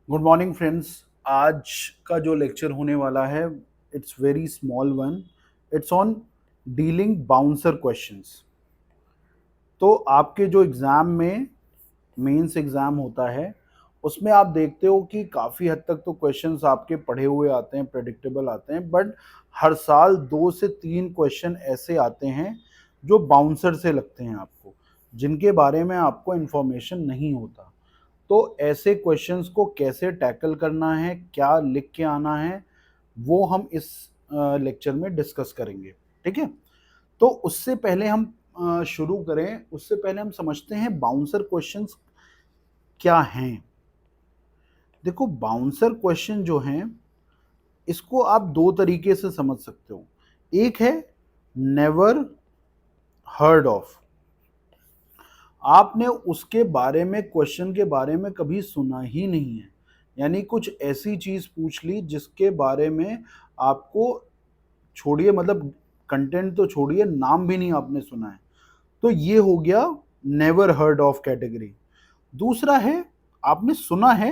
Good morning friends. आज का जो लेक्चर होने वाला है it's very small one. It's on dealing bouncer questions. तो आपके जो एग्ज़ाम में मेंस एग्ज़ाम होता है उसमें आप देखते हो कि काफ़ी हद तक तो क्वेश्चंस आपके पढ़े हुए आते हैं, प्रेडिक्टेबल आते हैं, बट हर साल 2 से 3 क्वेश्चन ऐसे आते हैं जो बाउंसर से लगते हैं आपको, जिनके बारे में आपको इन्फॉर्मेशन नहीं होता। तो ऐसे क्वेश्चंस को कैसे टैकल करना है, क्या लिख के आना है, वो हम इस लेक्चर में डिस्कस करेंगे। ठीक है? तो उससे पहले हम शुरू करें, उससे पहले हम समझते हैं बाउंसर क्वेश्चंस क्या हैं। देखो, बाउंसर क्वेश्चन जो हैं इसको आप दो तरीके से समझ सकते हो। एक है नेवर हर्ड ऑफ। आपने उसके बारे में, क्वेश्चन के बारे में कभी सुना ही नहीं है, यानी कुछ ऐसी चीज पूछ ली जिसके बारे में आपको, छोड़िए मतलब कंटेंट तो छोड़िए, नाम भी नहीं आपने सुना है, तो ये हो गया नेवर हर्ड ऑफ कैटेगरी। दूसरा है आपने सुना है,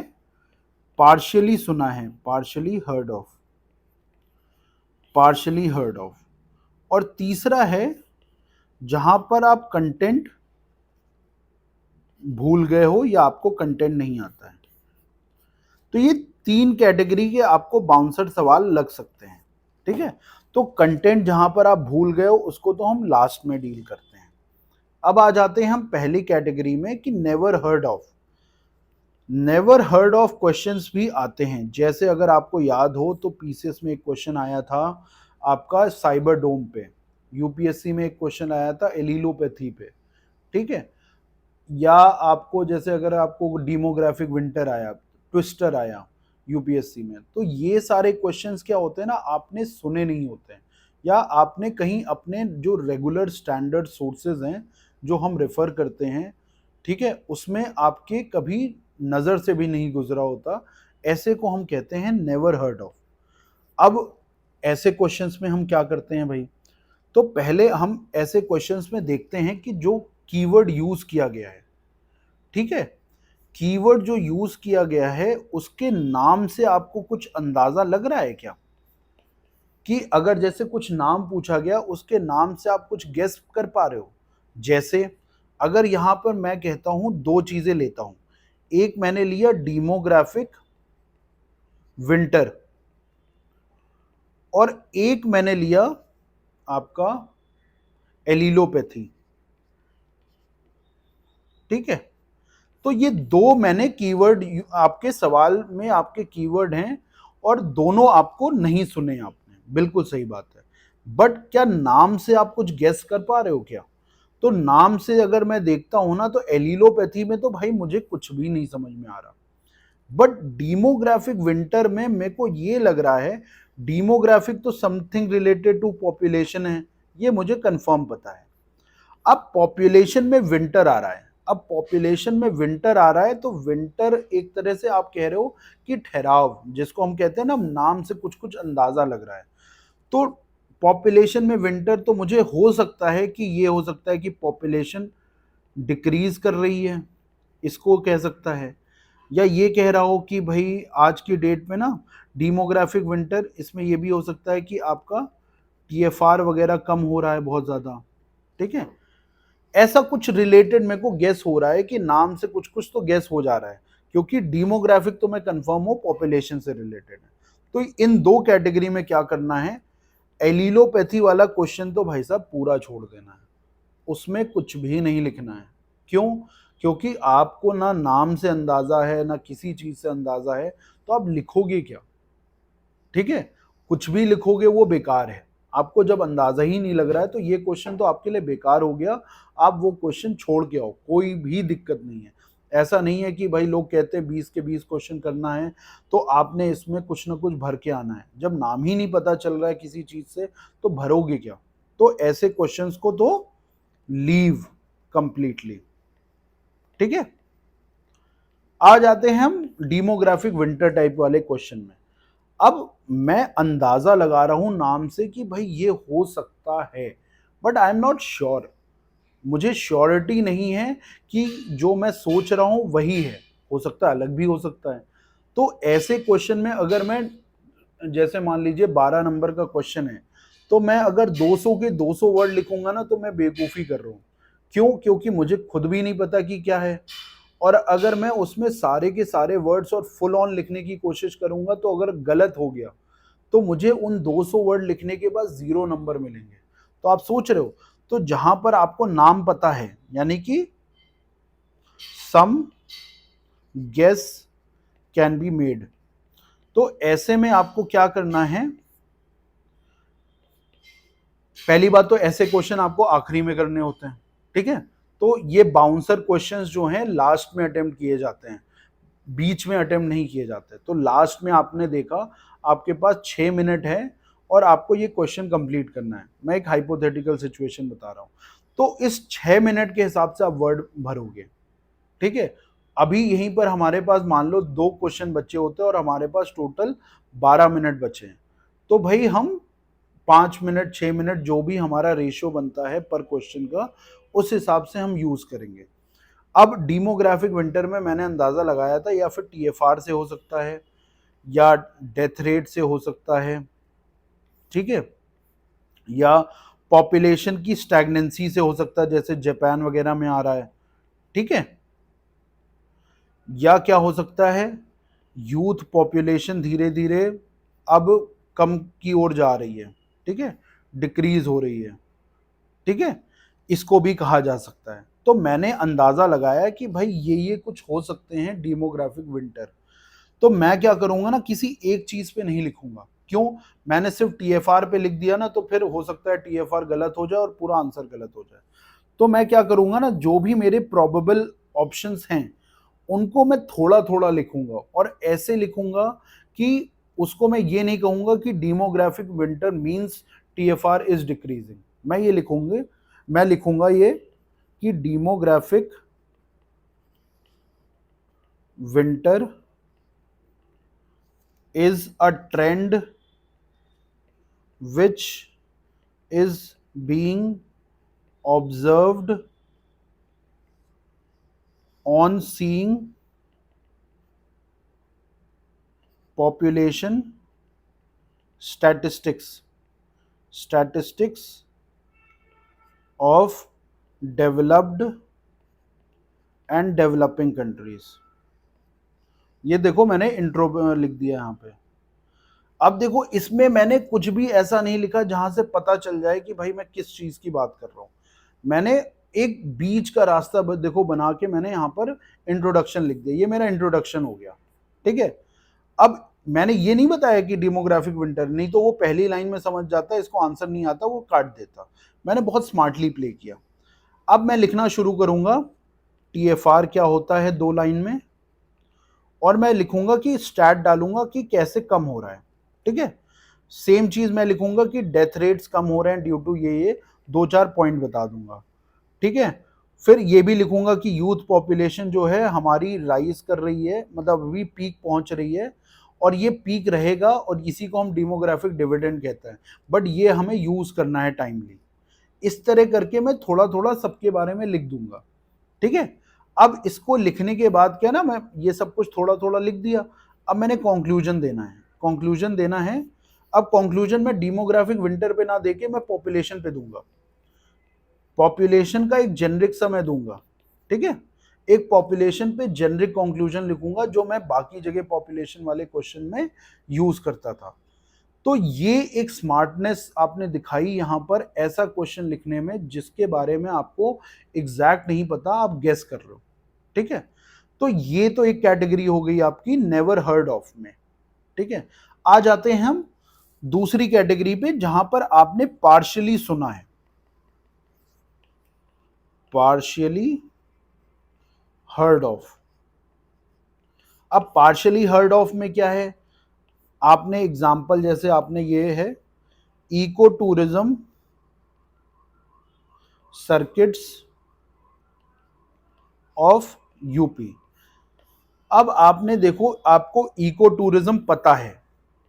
पार्शियली सुना है, partially heard of, partially heard of. और तीसरा है जहां पर आप कंटेंट भूल गए हो या आपको कंटेंट नहीं आता है। तो ये 3 कैटेगरी के आपको बाउंसर सवाल लग सकते हैं। ठीक है? तो कंटेंट जहां पर आप भूल गए हो उसको तो हम लास्ट में डील करते हैं। अब आ जाते हैं हम पहली कैटेगरी में कि never heard of. Never heard of questions भी आते हैं, जैसे अगर आपको याद हो तो पीसीएस में एक क्वेश्चन आया था आपका साइबर डोम पे, यूपीएससी में एक क्वेश्चन आया था एलिलोपैथी पे। ठीक है? या आपको जैसे अगर आपको डेमोग्राफिक विंटर आया, ट्विस्टर आया यूपीएससी में, तो ये सारे क्वेश्चंस क्या होते हैं ना, आपने सुने नहीं होते हैं, या आपने कहीं अपने जो रेगुलर स्टैंडर्ड सोर्सेज हैं जो हम रेफर करते हैं, ठीक है, उसमें आपके कभी नज़र से भी नहीं गुजरा होता। ऐसे को हम कहते हैं नेवर हर्ड ऑफ। अब ऐसे क्वेश्चंस में हम क्या करते हैं भाई, तो पहले हम ऐसे क्वेश्चंस में देखते हैं कि जो कीवर्ड यूज किया गया है, ठीक है, कीवर्ड जो यूज किया गया है उसके नाम से आपको कुछ अंदाजा लग रहा है क्या, कि अगर जैसे कुछ नाम पूछा गया उसके नाम से आप कुछ गेस कर पा रहे हो। जैसे अगर यहां पर मैं कहता हूं, दो चीजें लेता हूं, एक मैंने लिया डेमोग्राफिक विंटर और एक मैंने लिया आपका एलिलोपैथी। ठीक है? तो ये दो मैंने कीवर्ड आपके सवाल में, आपके कीवर्ड हैं और दोनों आपको नहीं सुने आपने, बिल्कुल सही बात है। बट क्या नाम से आप कुछ गेस कर पा रहे हो क्या? तो नाम से अगर मैं देखता हूं ना, तो एलिलोपैथी में तो भाई मुझे कुछ भी नहीं समझ में आ रहा, बट डीमोग्राफिक विंटर में मेरे को ये लग रहा है, डीमोग्राफिक तो समथिंग रिलेटेड टू पॉपुलेशन है, ये मुझे कंफर्म पता है। अब पॉपुलेशन में विंटर आ रहा है, अब पॉपुलेशन में विंटर आ रहा है तो विंटर एक तरह से आप कह रहे हो कि ठहराव, जिसको हम कहते हैं ना, नाम से कुछ कुछ अंदाजा लग रहा है। तो पॉपुलेशन में विंटर, तो मुझे हो सकता है कि ये हो सकता है कि पॉपुलेशन डिक्रीज कर रही है, इसको कह सकता है। या ये कह रहा हो कि भाई आज की डेट में ना डीमोग्राफिक विंटर, इसमें ये भी हो सकता है कि आपका टीएफआर वगैरह कम हो रहा है बहुत ज्यादा। ठीक है? ऐसा कुछ रिलेटेड मेरे को गेस हो रहा है कि नाम से कुछ कुछ तो गेस हो जा रहा है, क्योंकि डीमोग्राफिक तो मैं कंफर्म हूं पॉपुलेशन से रिलेटेड है। तो इन दो कैटेगरी में क्या करना है, एलिलोपैथी वाला क्वेश्चन तो भाई साहब पूरा छोड़ देना है, उसमें कुछ भी नहीं लिखना है। क्यों? क्योंकि आपको ना नाम से अंदाजा है ना किसी चीज से अंदाजा है, तो आप लिखोगे क्या? ठीक है? कुछ भी लिखोगे वो बेकार है। आपको जब अंदाजा ही नहीं लग रहा है तो ये क्वेश्चन तो आपके लिए बेकार हो गया। आप वो क्वेश्चन छोड़ के आओ, कोई भी दिक्कत नहीं है। ऐसा नहीं है कि भाई लोग कहते हैं 20 के 20 क्वेश्चन करना है तो आपने इसमें कुछ ना कुछ भर के आना है। जब नाम ही नहीं पता चल रहा है किसी चीज से तो भरोगे क्या? तो ऐसे क्वेश्चंस को तो लीव कंप्लीटली। ठीक है? आ जाते हैं हम डेमोग्राफिक विंटर टाइप वाले क्वेश्चन में। अब मैं अंदाजा लगा रहा हूं नाम से कि भाई ये हो सकता है, but I am not sure, मुझे श्योरिटी नहीं है कि जो मैं सोच रहा हूं वही है, हो सकता है अलग भी हो सकता है। तो ऐसे क्वेश्चन में अगर मैं, जैसे मान लीजिए 12 नंबर का क्वेश्चन है, तो मैं अगर 200 के 200 वर्ड लिखूंगा ना तो मैं बेवकूफ़ी कर रहा हूँ। क्यों? क्योंकि मुझे खुद भी नहीं पता कि क्या है, और अगर मैं उसमें सारे के सारे वर्ड्स और फुल ऑन लिखने की कोशिश करूंगा तो अगर गलत हो गया तो मुझे उन 200 वर्ड लिखने के बाद 0 नंबर मिलेंगे। तो आप सोच रहे हो, तो जहां पर आपको नाम पता है, यानी कि सम गेस कैन बी मेड, तो ऐसे में आपको क्या करना है, पहली बात तो ऐसे क्वेश्चन आपको आखिरी में करने होते हैं, ठीक है। तो ये बाउंसर क्वेश्चंस जो हैं लास्ट में अटेम्प्ट किए जाते हैं, बीच में अटेम्प्ट नहीं किए जाते। तो लास्ट में आपने देखा आपके पास 6 मिनट है और आपको ये क्वेश्चन कंप्लीट करना है। मैं एक हाइपोथेटिकल सिचुएशन बता रहा हूं, तो इस 6 मिनट के हिसाब से आप वर्ड भरोगे, ठीक है। अभी यहीं पर हमारे पास मान लो 2 क्वेश्चन बचे होते हैं और हमारे पास टोटल 12 मिनट बचे हैं, तो भाई हम 5 मिनट 6 मिनट जो भी हमारा रेशियो बनता है पर क्वेश्चन का, उस हिसाब से हम यूज करेंगे। अब डेमोग्राफिक विंटर में मैंने अंदाजा लगाया था, या फिर टीएफआर से हो सकता है या डेथ रेट से हो सकता है, ठीक है, या पॉपुलेशन की स्टैग्नेंसी से हो सकता है, जैसे जापान वगैरह में आ रहा है, ठीक है, या क्या हो सकता है, यूथ पॉपुलेशन धीरे धीरे अब कम की ओर जा रही है, ठीक है, डिक्रीज हो रही है, ठीक है, इसको भी कहा जा सकता है। तो मैंने अंदाजा लगाया कि भाई ये कुछ हो सकते हैं डेमोग्राफिक विंटर। तो मैं क्या करूंगा ना, किसी एक चीज पे नहीं लिखूंगा। क्यों? मैंने सिर्फ टीएफआर पे लिख दिया ना, तो फिर हो सकता है टीएफआर गलत हो जाए और पूरा आंसर गलत हो जाए। तो मैं क्या करूंगा ना, जो भी मेरे प्रोबेबल ऑप्शंस हैं उनको मैं थोड़ा थोड़ा लिखूंगा, और ऐसे लिखूंगा कि उसको मैं ये नहीं कहूंगा कि demographic winter means TFR is decreasing. मैं लिखूंगा ये कि demographic winter is a trend which is being observed on seeing population statistics of developed and developing countries। ये देखो मैंने इंट्रो लिख दिया यहां पे। अब देखो इसमें मैंने कुछ भी ऐसा नहीं लिखा जहां से पता चल जाए कि भाई मैं किस चीज की बात कर रहा हूं। मैंने एक बीच का रास्ता देखो बना के मैंने यहां पर इंट्रोडक्शन लिख दिया, ये मेरा इंट्रोडक्शन हो गया, ठीक है। अब मैंने ये नहीं बताया कि डेमोग्राफिक विंटर, नहीं तो वो पहली लाइन में समझ जाता है, इसको आंसर नहीं आता वो काट देता। मैंने बहुत स्मार्टली प्ले किया। अब मैं लिखना शुरू करूंगा टीएफआर क्या होता है 2 लाइन में, और मैं लिखूंगा कि स्टैट डालूंगा कि कैसे कम हो रहा है, ठीक है। सेम चीज मैं लिखूंगा कि डेथ रेट्स कम हो रहे हैं ड्यू टू ये 2-4 पॉइंट बता दूंगा, ठीक है। फिर ये भी लिखूंगा कि यूथ पॉपुलेशन जो है हमारी राइज कर रही है, मतलब अभी पीक पहुंच रही है, और ये पीक रहेगा, और इसी को हम डेमोग्राफिक डिविडेंड कहते हैं, बट ये हमें यूज करना है टाइमली। इस तरह करके मैं थोड़ा थोड़ा सबके बारे में लिख दूंगा, ठीक है। अब इसको लिखने के बाद क्या ना, मैं ये सब कुछ थोड़ा थोड़ा लिख दिया। अब मैंने कंक्लूजन देना है। अब कंक्लूजन में डेमोग्राफिक विंटर पे ना देके मैं पॉपुलेशन पे दूंगा, पॉपुलेशन का एक जेनरिक सा मैं दूंगा, ठीक है। एक पॉपुलेशन पे जेनरिक कंक्लूजन लिखूंगा जो मैं बाकी जगह पॉपुलेशन वाले क्वेश्चन में यूज करता था। तो ये एक स्मार्टनेस आपने दिखाई यहां पर, ऐसा क्वेश्चन लिखने में जिसके बारे में आपको एग्जैक्ट नहीं पता, आप गेस कर रहे हो, ठीक है। तो ये तो एक कैटेगरी हो गई आपकी नेवर हर्ड ऑफ में, ठीक है। आ जाते हैं हम दूसरी कैटेगरी पे जहां पर आपने पार्शियली सुना है, पार्शियली हर्ड ऑफ। अब पार्शियली हर्ड ऑफ में क्या है, आपने एग्जाम्पल जैसे आपने ये है eco tourism circuits of UP. अब आपने देखो आपको इको टूरिज्म पता है,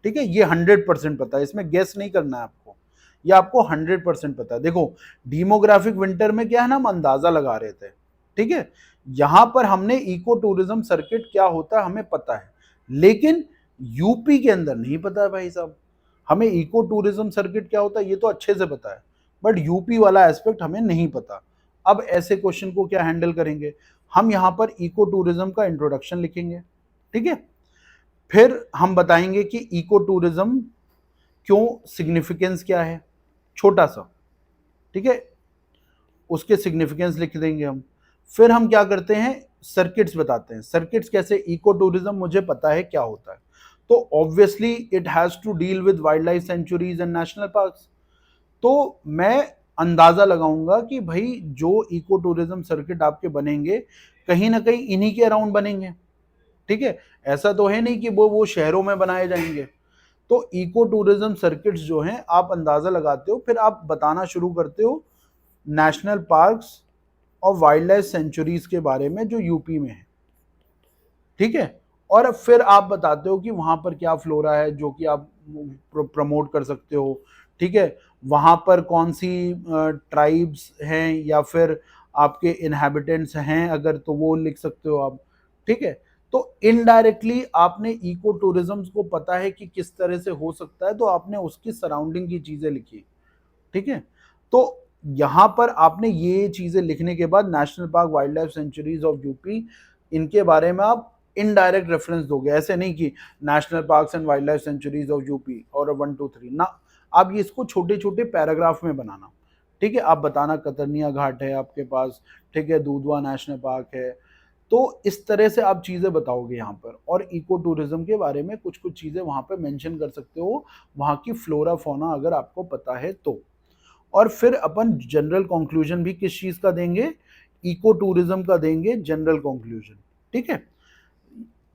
ठीक है, ये 100% पता है, इसमें गेस नहीं करना है आपको, ये आपको 100% पता है। देखो डेमोग्राफिक विंटर में क्या है ना, हम अंदाजा लगा रहे थे, ठीक है। यहां पर हमने इको टूरिज्म सर्किट क्या होता है हमें पता है, लेकिन यूपी के अंदर नहीं पता है भाई साहब। हमें इको टूरिज्म सर्किट क्या होता है ये तो अच्छे से पता है, बट यूपी वाला एस्पेक्ट हमें नहीं पता। अब ऐसे क्वेश्चन को क्या हैंडल करेंगे, हम यहां पर इको टूरिज्म का इंट्रोडक्शन लिखेंगे, ठीक है। फिर हम बताएंगे कि इको टूरिज्म क्यों, सिग्निफिकेंस क्या है, छोटा सा, ठीक है, उसके सिग्निफिकेंस लिख देंगे हम। फिर हम क्या करते हैं, सर्किट्स बताते हैं। सर्किट्स कैसे, इको टूरिज्म मुझे पता है क्या होता है, तो obviously it has to deal with wildlife sanctuaries and national parks. तो मैं अंदाजा लगाऊंगा कि भाई जो इको टूरिज्म सर्किट आपके बनेंगे कहीं ना कहीं इन्हीं के अराउंड बनेंगे, ठीक है। ऐसा तो है नहीं कि वो शहरों में बनाए जाएंगे। तो इको टूरिज्म सर्किट्स जो हैं आप अंदाजा लगाते हो, फिर आप बताना शुरू करते हो नेशनल पार्क्स और वाइल्ड लाइफ सेंचुरीज के बारे में जो यूपी में है, ठीक है। और फिर आप बताते हो कि वहां पर क्या फ्लोरा है जो कि आप प्रमोट कर सकते हो, ठीक है। वहां पर कौन सी ट्राइब्स हैं या फिर आपके इनहेबिटेंट्स हैं अगर, तो वो लिख सकते हो आप, ठीक है। तो इनडायरेक्टली आपने इको टूरिज्म को पता है कि किस तरह से हो सकता है, तो आपने उसकी सराउंडिंग की चीजें लिखी, ठीक है। तो यहां पर आपने ये चीजें लिखने के बाद national park, wild life sanctuaries of UP, इनके बारे में आप इनडायरेक्ट रेफरेंस दोगे। ऐसे नहीं कि national parks and wild life sanctuaries of UP और 1 2 3 ना, आप ये इसको छोटे छोटे पैराग्राफ में बनाना, ठीक है। आप बताना कतरनिया घाट है आपके पास, ठीक है, दूधवा नेशनल पार्क है। तो इस तरह से आप चीजें बताओगे यहाँ पर, और इको टूरिज्म के बारे में कुछ कुछ चीजें वहां पर मेंशन कर सकते हो, वहां की फ्लोरा फौना अगर आपको पता है तो। और फिर अपन जनरल कंक्लूजन भी किस चीज का देंगे, इको टूरिज्म का देंगे जनरल कंक्लूजन, ठीक है।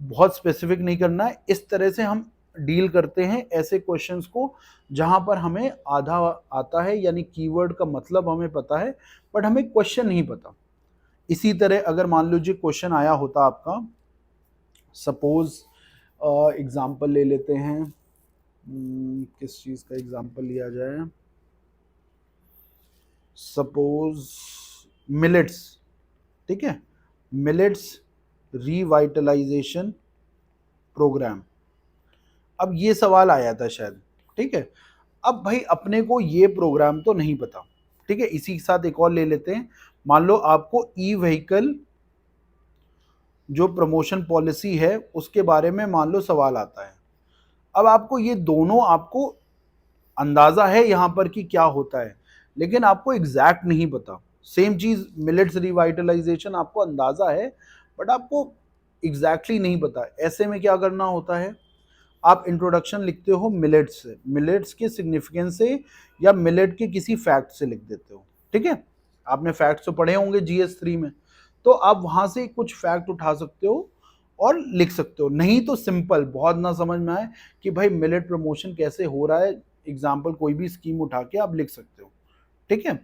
बहुत स्पेसिफिक नहीं करना है, इस तरह से हम डील करते हैं ऐसे क्वेश्चंस को जहां पर हमें आधा आता है, यानी कीवर्ड का मतलब हमें पता है बट हमें क्वेश्चन नहीं पता। इसी तरह अगर मान लीजिए क्वेश्चन आया होता आपका, सपोज एग्जांपल ले लेते हैं, किस चीज का एग्जांपल लिया जाए, सपोज मिलेट्स, ठीक है, मिलेट्स रिवाइटलाइजेशन प्रोग्राम। अब ये सवाल आया था शायद, ठीक है। अब भाई अपने को ये प्रोग्राम तो नहीं पता, ठीक है। इसी के साथ एक और ले लेते हैं, मान लो आपको ई व्हीकल जो प्रमोशन पॉलिसी है उसके बारे में मान लो सवाल आता है। अब आपको ये दोनों, आपको अंदाजा है यहां पर कि क्या होता है, लेकिन आपको एग्जैक्ट नहीं पता। सेम चीज मिलेट्स रिवाइटलाइजेशन, आपको अंदाजा है बट आपको एग्जैक्टली नहीं पता। ऐसे में क्या करना होता है, आप इंट्रोडक्शन लिखते हो मिलेट्स से, मिलेट्स के सिग्निफिकेंस से या मिलेट के किसी फैक्ट से लिख देते हो, ठीक है। आपने फैक्ट्स तो पढ़े होंगे GS3 में, तो आप वहां से कुछ फैक्ट उठा सकते हो और लिख सकते हो। नहीं तो सिंपल, बहुत ना समझ में आए कि भाई मिलेट प्रमोशन कैसे हो रहा है, एग्जाम्पल कोई भी स्कीम उठा के आप लिख सकते हो, ठीक है।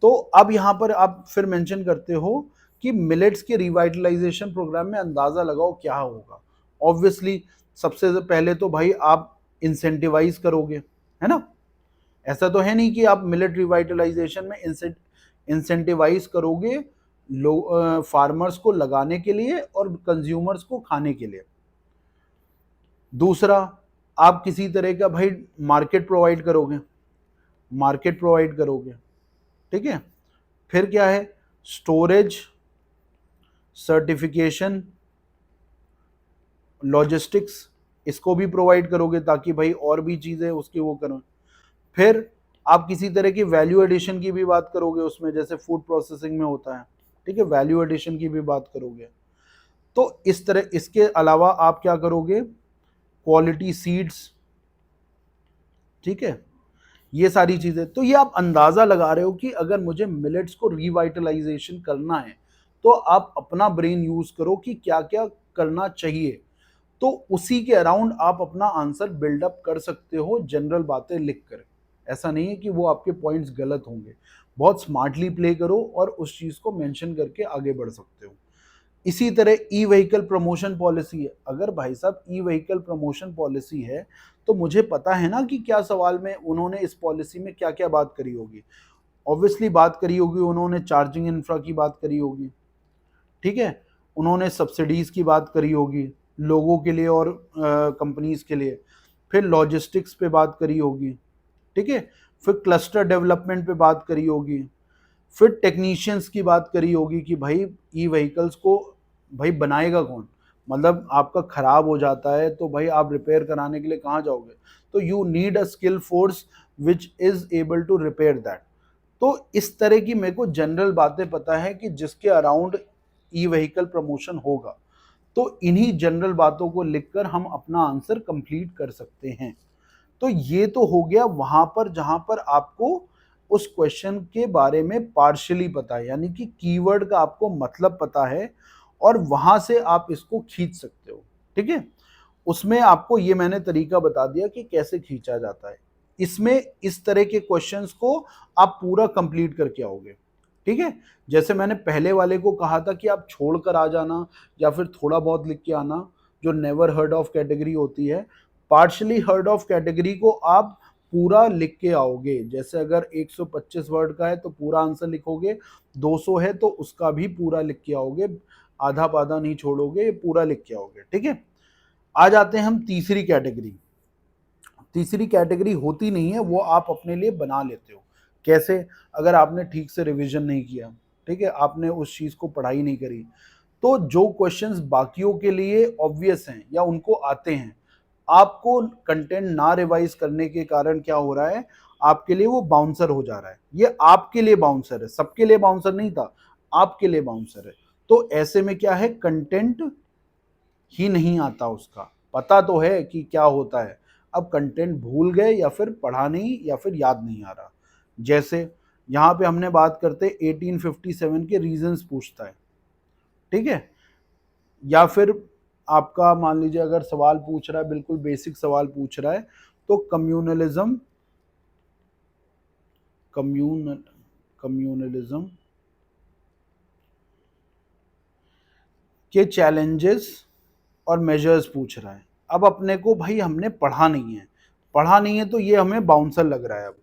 तो अब यहां पर आप फिर मेंशन करते हो कि मिलेट्स के रिवाइटलाइजेशन प्रोग्राम में अंदाजा लगाओ क्या होगा। ऑब्वियसली सबसे पहले तो भाई आप इंसेंटिवाइज करोगे, है ना। ऐसा तो है नहीं कि आप मिलेट रिवाइटलाइजेशन में इंसेंटिवाइज करोगे फार्मर्स को लगाने के लिए और कंज्यूमर्स को खाने के लिए। दूसरा, आप किसी तरह का भाई मार्केट प्रोवाइड करोगे, मार्केट प्रोवाइड करोगे, ठीक है। फिर क्या है, स्टोरेज, सर्टिफिकेशन, लॉजिस्टिक्स, इसको भी प्रोवाइड करोगे ताकि भाई और भी चीजें उसकी वो करो। फिर आप किसी तरह की वैल्यू एडिशन की भी बात करोगे उसमें, जैसे फूड प्रोसेसिंग में होता है, ठीक है, वैल्यू एडिशन की भी बात करोगे। तो इस तरह, इसके अलावा आप क्या करोगे, क्वालिटी सीड्स, ठीक है, ये सारी चीजें। तो ये आप अंदाजा लगा रहे हो कि अगर मुझे मिलेट्स को रिवाइटलाइजेशन करना है तो आप अपना ब्रेन यूज करो कि क्या क्या करना चाहिए, तो उसी के अराउंड आप अपना आंसर बिल्डअप कर सकते हो जनरल बातें लिख कर। ऐसा नहीं है कि वो आपके पॉइंट्स गलत होंगे, बहुत स्मार्टली प्ले करो और उस चीज को मेंशन करके आगे बढ़ सकते हो। इसी तरह ई व्हीकल प्रमोशन पॉलिसी है, अगर भाई साहब ई व्हीकल प्रमोशन पॉलिसी है तो मुझे पता है ना कि क्या सवाल में उन्होंने इस पॉलिसी में क्या क्या बात करी होगी। ऑब्वियसली बात करी होगी उन्होंने चार्जिंग इंफ्रा की बात करी होगी, ठीक है, उन्होंने सब्सिडीज की बात करी होगी, लोगों के लिए और कंपनीज के लिए। फिर लॉजिस्टिक्स पे बात करी होगी, ठीक है। फिर क्लस्टर डेवलपमेंट पे बात करी होगी। फिर टेक्नीशियंस की बात करी होगी कि भाई ई व्हीकल्स को भाई बनाएगा कौन, मतलब आपका खराब हो जाता है तो भाई आप रिपेयर कराने के लिए कहाँ जाओगे, तो you need a skill force which is able to repair that. तो इस तरह की मेरे को जनरल बातें पता है कि जिसके अराउंड ई व्हीकल प्रमोशन होगा, तो इन्हीं जनरल बातों को लिखकर हम अपना आंसर कंप्लीट कर सकते हैं। तो ये तो हो गया वहां पर जहां पर आपको उस क्वेश्चन के बारे में पार्शियली पता है, यानी कि कीवर्ड का आपको मतलब पता है और वहां से आप इसको खींच सकते हो, ठीक है। उसमें आपको ये मैंने तरीका बता दिया कि कैसे खींचा जाता है। इसमें इस तरह के क्वेश्चंस को आप पूरा कंप्लीट करके आओगे, ठीक है। जैसे मैंने पहले वाले को कहा था कि आप छोड़कर आ जाना या फिर थोड़ा बहुत लिख के आना, जो नेवर हर्ड ऑफ कैटेगरी होती है, पार्शली हर्ड ऑफ कैटेगरी को आप पूरा लिख के आओगे। जैसे अगर 125 वर्ड का है तो पूरा आंसर लिखोगे, 200 है तो उसका भी पूरा लिख के आओगे, आधा पाधा नहीं छोड़ोगे, पूरा लिख के आओगे, ठीक है। आ जाते हैं हम तीसरी कैटेगरी। तीसरी कैटेगरी होती नहीं है, वो आप अपने लिए बना लेते हो। कैसे? अगर आपने ठीक से रिवीजन नहीं किया, ठीक है, आपने उस चीज को पढ़ाई नहीं करी, तो जो क्वेश्चंस बाकियों के लिए ऑब्वियस हैं या उनको आते हैं, आपको कंटेंट ना रिवाइज करने के कारण क्या हो रहा है, आपके लिए वो बाउंसर हो जा रहा है। ये आपके लिए बाउंसर है, सबके लिए बाउंसर नहीं था, आपके लिए बाउंसर है। तो ऐसे में क्या है, कंटेंट ही नहीं आता, उसका पता तो है कि क्या होता है, अब कंटेंट भूल गए या फिर पढ़ा नहीं या फिर याद नहीं आ रहा। जैसे यहां पे हमने बात करते 1857 के रीजंस पूछता है, ठीक है। या फिर आपका मान लीजिए अगर सवाल पूछ रहा है, बिल्कुल बेसिक सवाल पूछ रहा है, तो कम्युनलिज्म कम्युनलिज्म के चैलेंजेस और मेजर्स पूछ रहा है। अब अपने को भाई हमने पढ़ा नहीं है तो ये हमें बाउंसर लग रहा है अब।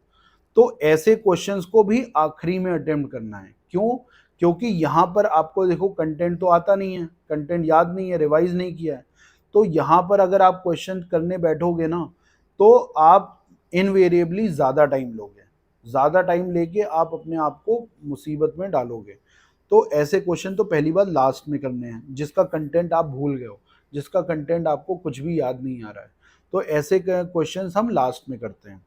तो ऐसे क्वेश्चंस को भी आखिरी में अटेम्प्ट करना है। क्यों? क्योंकि यहां पर आपको देखो कंटेंट तो आता नहीं है, कंटेंट याद नहीं है, रिवाइज नहीं किया है, तो यहां पर अगर आप क्वेश्चन करने बैठोगे ना, तो आप इनवेरिएबली ज्यादा टाइम लोगे, ज्यादा टाइम लेके आप अपने आप को मुसीबत में डालोगे। तो ऐसे क्वेश्चन तो पहली बार लास्ट में करने हैं, जिसका कंटेंट आप भूल गए हो, जिसका कंटेंट आपको कुछ भी याद नहीं आ रहा है, तो ऐसे क्वेश्चंस हम लास्ट में करते हैं।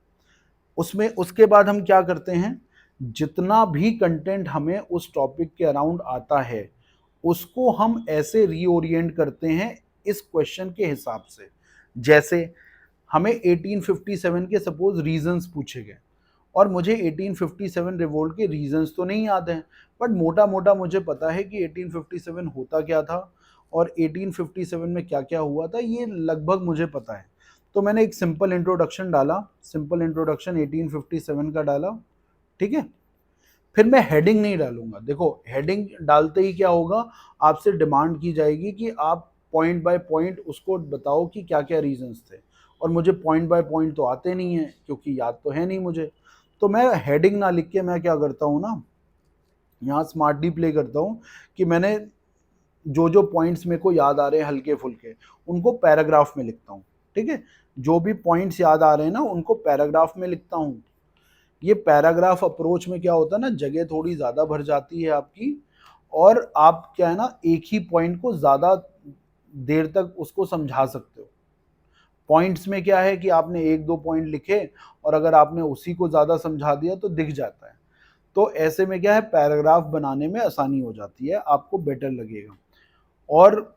उसमें उसके बाद हम क्या करते हैं, जितना भी कंटेंट हमें उस टॉपिक के अराउंड आता है, उसको हम ऐसे रीओरिएंट करते हैं इस क्वेश्चन के हिसाब से। जैसे हमें 1857 के सपोज रीजंस पूछे गए, और मुझे 1857 रिवोल्ट के रीजंस तो नहीं याद हैं, बट मोटा मोटा मुझे पता है कि 1857 होता क्या था और 1857 में क्या क्या हुआ था, ये लगभग मुझे पता है। तो मैंने एक सिंपल इंट्रोडक्शन डाला, सिंपल इंट्रोडक्शन 1857 का डाला, ठीक है। फिर मैं हेडिंग नहीं डालूंगा। देखो हेडिंग डालते ही क्या होगा, आपसे डिमांड की जाएगी कि आप पॉइंट बाय पॉइंट उसको बताओ कि क्या क्या रीजंस थे, और मुझे पॉइंट बाय पॉइंट तो आते नहीं है क्योंकि याद तो है नहीं मुझे। तो मैं हेडिंग ना लिख के मैं क्या करता हूँ ना, यहाँ स्मार्टली प्ले करता हूँ कि मैंने जो जो पॉइंट्स मेरे को याद आ रहे हैं हल्के फुल्के, उनको पैराग्राफ में लिखता हूँ, ठीक है। जो भी पॉइंट्स याद आ रहे हैं ना, उनको पैराग्राफ में लिखता हूँ। ये पैराग्राफ अप्रोच में क्या होता है ना, जगह थोड़ी ज़्यादा भर जाती है आपकी, और आप क्या है ना, एक ही पॉइंट को ज़्यादा देर तक उसको समझा सकते हो। पॉइंट्स में क्या है कि आपने एक दो पॉइंट लिखे और अगर आपने उसी को ज़्यादा समझा दिया तो दिख जाता है। तो ऐसे में क्या है, पैराग्राफ बनाने में आसानी हो जाती है, आपको बेटर लगेगा। और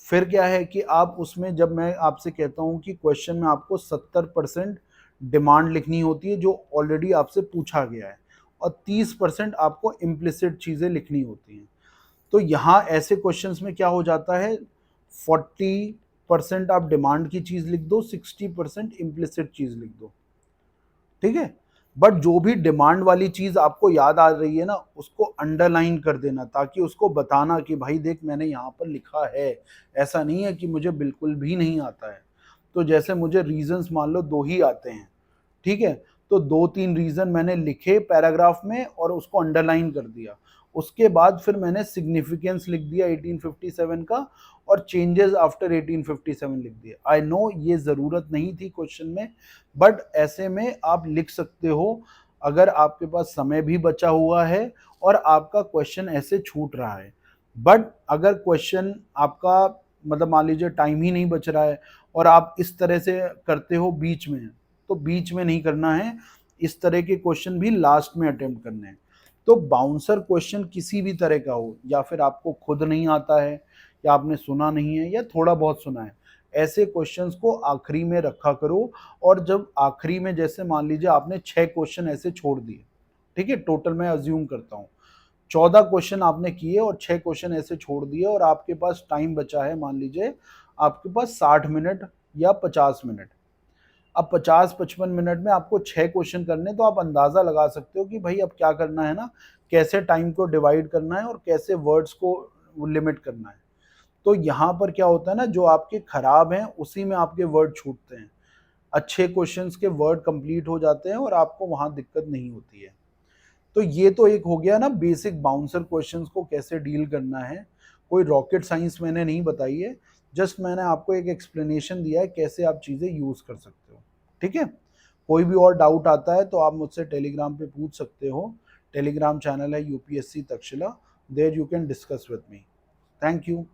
फिर क्या है कि आप उसमें, जब मैं आपसे कहता हूं कि क्वेश्चन में आपको 70% डिमांड लिखनी होती है जो ऑलरेडी आपसे पूछा गया है, और 30% आपको इम्प्लिसिट चीज़ें लिखनी होती हैं। तो यहाँ ऐसे क्वेश्चंस में क्या हो जाता है, 40% आप डिमांड की चीज़ लिख दो, 60% इम्प्लिसिट चीज़ लिख दो, ठीक है। बट जो भी डिमांड वाली चीज आपको याद आ रही है ना, उसको अंडरलाइन कर देना, ताकि उसको बताना कि भाई देख मैंने यहाँ पर लिखा है, ऐसा नहीं है कि मुझे बिल्कुल भी नहीं आता है। तो जैसे मुझे रीजंस मान लो दो ही आते हैं, ठीक है, तो दो तीन रीजन मैंने लिखे पैराग्राफ में और उसको अंडरलाइन कर दिया, उसके बाद फिर मैंने सिग्निफिकेंस लिख दिया 1857 का और चेंजेस आफ्टर 1857 लिख दिया। आई नो ये ज़रूरत नहीं थी क्वेश्चन में, बट ऐसे में आप लिख सकते हो अगर आपके पास समय भी बचा हुआ है और आपका क्वेश्चन ऐसे छूट रहा है। बट अगर क्वेश्चन आपका मतलब मान लीजिए टाइम ही नहीं बच रहा है और आप इस तरह से करते हो बीच में, तो बीच में नहीं करना है। इस तरह के क्वेश्चन भी लास्ट में अटेम्प्ट करने हैं। तो बाउंसर क्वेश्चन किसी भी तरह का हो, या फिर आपको खुद नहीं आता है, या आपने सुना नहीं है, या थोड़ा बहुत सुना है, ऐसे क्वेश्चंस को आखिरी में रखा करो। और जब आखिरी में जैसे मान लीजिए आपने 6 क्वेश्चन ऐसे छोड़ दिए, ठीक है, टोटल मैं अज्यूम करता हूँ 14 क्वेश्चन आपने किए और 6 क्वेश्चन ऐसे छोड़ दिए और आपके पास टाइम बचा है, मान लीजिए आपके पास 60 मिनट या 50 मिनट। अब 50-55 मिनट में आपको 6 क्वेश्चन करने, तो आप अंदाजा लगा सकते हो कि भाई अब क्या करना है ना, कैसे टाइम को डिवाइड करना है और कैसे वर्ड्स को लिमिट करना है। तो यहाँ पर क्या होता है ना, जो आपके खराब हैं उसी में आपके वर्ड छूटते हैं, अच्छे क्वेश्चंस के वर्ड कंप्लीट हो जाते हैं और आपको वहां दिक्कत नहीं होती है। तो ये तो एक हो गया ना बेसिक बाउंसर क्वेश्चंस को कैसे डील करना है। कोई रॉकेट साइंस मैंने नहीं बताई है, जस्ट मैंने आपको एक एक्सप्लेनेशन दिया है कैसे आप चीज़ें यूज़ कर सकते हो। ठीक है, कोई भी और डाउट आता है तो आप मुझसे टेलीग्राम पे पूछ सकते हो। टेलीग्राम चैनल है UPSC Takshashila, there you can discuss with me. Thank you.